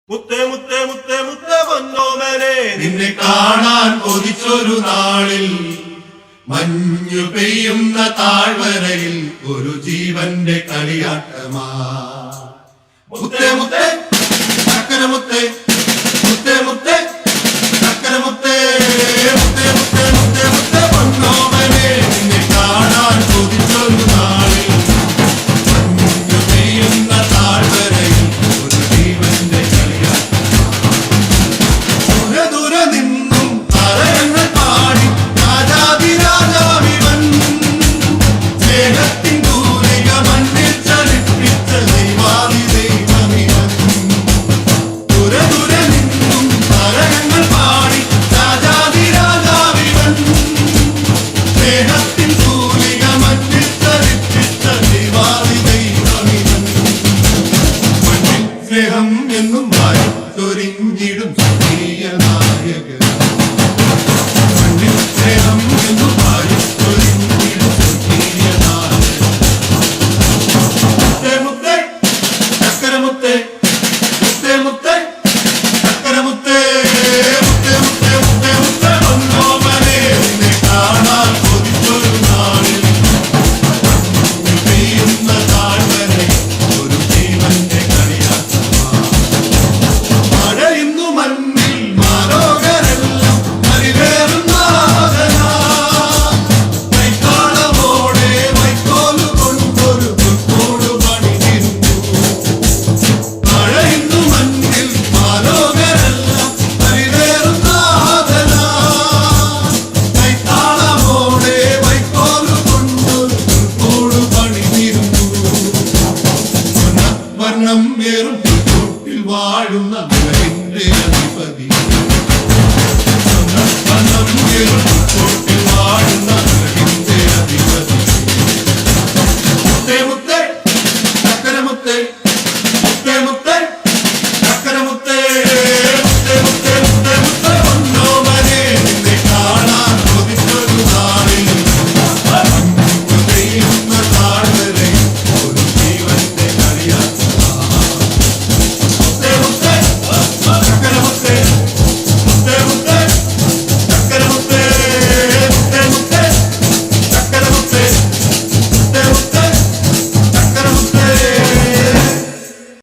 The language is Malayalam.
മുത്തേ മുത്തേ മുത്തേ മുത്തേ പൊന്നോമനെ നിന്നെ കാണാൻ കൊതിച്ചൊരു നാളിൽ മഞ്ഞു പെയ്യുന്ന താഴ്വരയിൽ ഒരു ജീവന്റെ കളിയാട്ടമാ മുത്തേ മുത്തേ ചക്കര മുത്തേ മുത്തേ മുത്തേ ചക്കര മുത്തേ മുത്തേ മുത്തേ മുത്തേ മുത്തേ പൊന്നോമനെ നിന്നെ കാണാൻ കൊതിച്ചൊരു നാളിൽ മഞ്ഞു പെയ്യുന്ന താഴ്വരയിൽ ഒരു ജീവന്റെ സ്നേഹം എന്നും വാരിച്ചൊരിഞ്ഞിടും സ്ത്രീയ നായകൻ സ്നേഹം എന്നും വാരിച്ചൊരിഞ്ഞിടും സ്ത്രീയ നായകൻ മുത്തേ മുത്തേ ചക്കര മുത്തേ മുത്തേ മുത്തേ ചക്കര മുത്തേ മുത്തേ മുത്തേ മുത്തേ മുത്തേ പൊന്നോമനെ നിന്നെ കാണാൻ കൊതിച്ചൊരു നാളിൽ പെയ്യുന്ന താഴ്വരയിൽ ഒരു ജീവന്റെ വാഴുന്ന നിലവിന്റെ അധിപതി വാഴുന്ന നിലവിന്റെ അധിപതി